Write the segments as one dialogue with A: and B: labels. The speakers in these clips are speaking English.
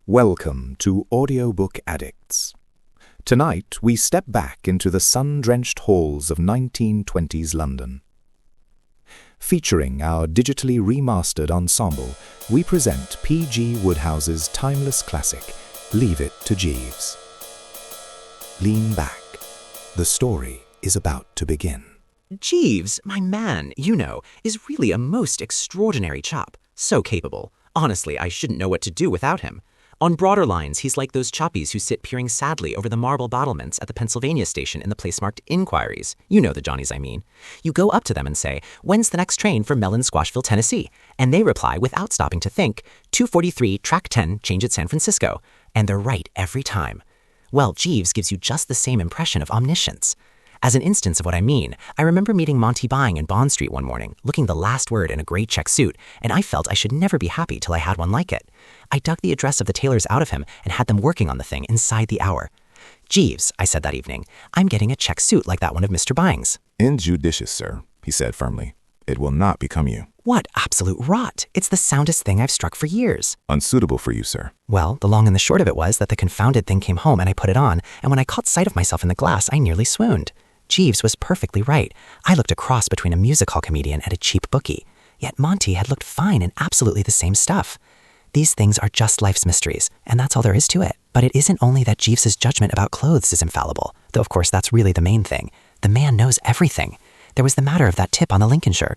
A: Welcome to Audiobook Addicts. Tonight we step back into the sun-drenched halls of 1920s London. Featuring our digitally remastered ensemble, we present P.G. Wodehouse's timeless classic, Leave It to Jeeves. Lean back. The story is about to begin.
B: Jeeves, my man, is really a most extraordinary chap. So capable. Honestly, I shouldn't know what to do without him. On broader lines, he's like those choppies who sit peering sadly over the marble battlements at the Pennsylvania station in the place marked Inquiries. You know the Johnnies I mean. You go up to them and say, "When's the next train for Mellon Squashville, Tennessee?" And they reply without stopping to think, "243, track 10, change at San Francisco." And they're right every time. Well, Jeeves gives you just the same impression of omniscience. As an instance of what I mean, I remember meeting Monty Byng in Bond Street one morning, looking the last word in a gray check suit, and I felt I should never be happy till I had one like it. I dug the address of the tailors out of him and had them working on the thing inside the hour. "Jeeves," I said that evening, "I'm getting a check suit like that one of Mr. Byng's."
C: "Injudicious, sir," he said firmly. "It will not become you."
B: "What absolute rot! It's the soundest thing I've struck for years."
C: "Unsuitable for you, sir."
B: Well, the long and the short of it was that the confounded thing came home and I put it on, and when I caught sight of myself in the glass, I nearly swooned. Jeeves was perfectly right. I looked a cross between a music hall comedian and a cheap bookie. Yet Monty had looked fine in absolutely the same stuff. These things are just life's mysteries, and that's all there is to it. But it isn't only that Jeeves's judgment about clothes is infallible, though of course that's really the main thing. The man knows everything. There was the matter of that tip on the Lincolnshire.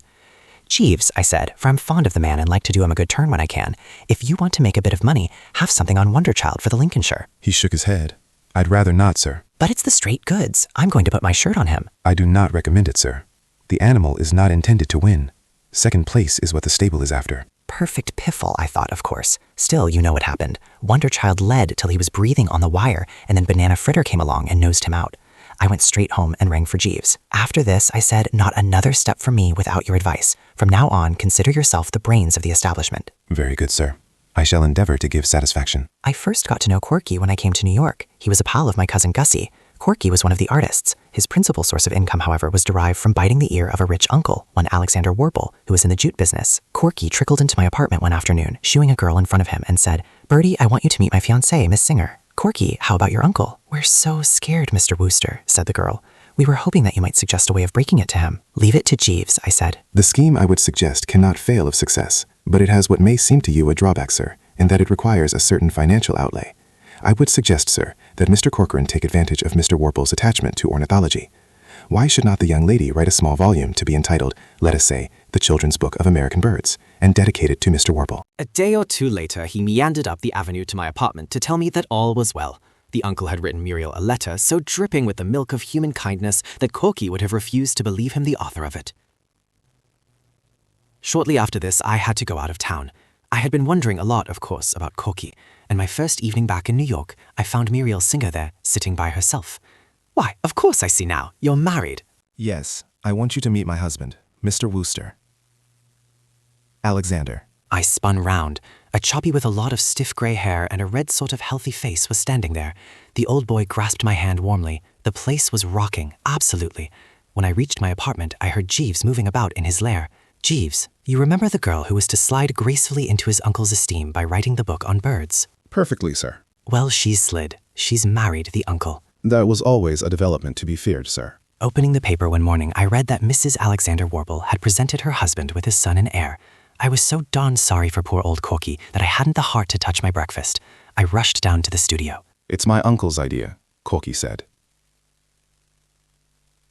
B: "Jeeves," I said, for I'm fond of the man and like to do him a good turn when I can, "if you want to make a bit of money, have something on Wonderchild for the Lincolnshire."
C: He shook his head. "I'd rather not, sir."
B: "But it's the straight goods. I'm going to put my shirt on him."
C: "I do not recommend it, sir. The animal is not intended to win. Second place is what the stable is after."
B: Perfect piffle, I thought, of course. Still, you know what happened. Wonderchild led till he was breathing on the wire, and then Banana Fritter came along and nosed him out. I went straight home and rang for Jeeves. After this, I said, "Not another step from me without your advice. From now on, consider yourself the brains of the establishment."
C: "Very good, sir. I shall endeavor to give satisfaction."
B: I first got to know Corky when I came to New York. He was a pal of my cousin Gussie. Corky was one of the artists. His principal source of income, however, was derived from biting the ear of a rich uncle, one Alexander Warble, who was in the jute business. Corky trickled into my apartment one afternoon, shooing a girl in front of him, and said, "Bertie, I want you to meet my fiancée, Miss Singer." "Corky, how about your uncle?" "We're so scared, Mr. Wooster," said the girl. "We were hoping that you might suggest a way of breaking it to him." "Leave it to Jeeves," I said.
C: "The scheme I would suggest cannot fail of success, but it has what may seem to you a drawback, sir, in that it requires a certain financial outlay. I would suggest, sir, that Mr. Corcoran take advantage of Mr. Warble's attachment to ornithology. Why should not the young lady write a small volume to be entitled, let us say, The Children's Book of American Birds, and dedicate it to Mr. Warble?"
D: A day or two later, he meandered up the avenue to my apartment to tell me that all was well. The uncle had written Muriel a letter so dripping with the milk of human kindness that Corky would have refused to believe him the author of it. Shortly after this, I had to go out of town. I had been wondering a lot, of course, about Corky, and my first evening back in New York, I found Muriel Singer there, sitting by herself. "Why, of course I see now. You're married."
E: "Yes, I want you to meet my husband, Mr. Wooster. Alexander."
B: I spun round. A choppy with a lot of stiff grey hair and a red sort of healthy face was standing there. The old boy grasped my hand warmly. The place was rocking, absolutely. When I reached my apartment, I heard Jeeves moving about in his lair. "Jeeves, you remember the girl who was to slide gracefully into his uncle's esteem by writing the book on birds?"
F: "Perfectly, sir."
B: "Well, she's slid. She's married the uncle."
F: "That was always a development to be feared, sir."
B: Opening the paper one morning, I read that Mrs. Alexander Warble had presented her husband with his son and heir. I was so darn sorry for poor old Corky that I hadn't the heart to touch my breakfast. I rushed down to the studio.
F: "It's my uncle's idea," Corky said.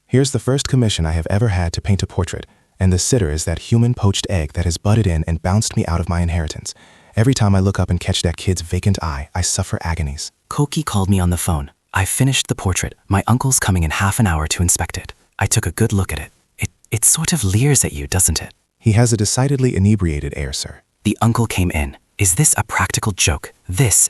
E: "Here's the first commission I have ever had to paint a portrait, and the sitter is that human poached egg that has butted in and bounced me out of my inheritance. Every time I look up and catch that kid's vacant eye, I suffer agonies."
B: Corky called me on the phone. I finished the portrait. My uncle's coming in half an hour to inspect it. I took a good look at it. It sort of leers at you, doesn't it?
E: "He has a decidedly inebriated air, sir."
B: The uncle came in. "Is this a practical joke? This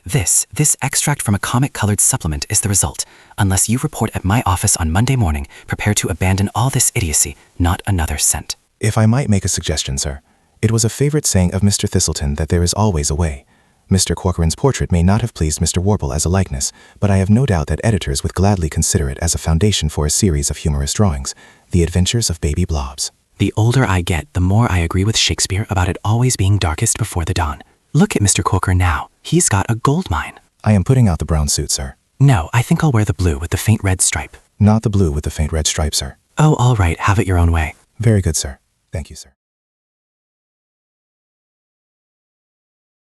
B: extract from a comic-colored supplement is the result. Unless you report at my office on Monday morning, prepare to abandon all this idiocy, not another cent."
E: "If I might make a suggestion, sir. It was a favorite saying of Mr. Thistleton that there is always a way. Mr. Corcoran's portrait may not have pleased Mr. Warble as a likeness, but I have no doubt that editors would gladly consider it as a foundation for a series of humorous drawings, The Adventures of Baby Blobs."
B: The older I get, the more I agree with Shakespeare about it always being darkest before the dawn. Look at Mr. Corcoran now.
D: He's got a gold mine.
E: I am putting out the brown suit, sir.
D: No, I think I'll wear the blue with the faint red stripe.
E: Not the blue with the faint red stripe, sir.
D: Oh, all right, have it your own way.
E: Very good, sir. Thank you, sir.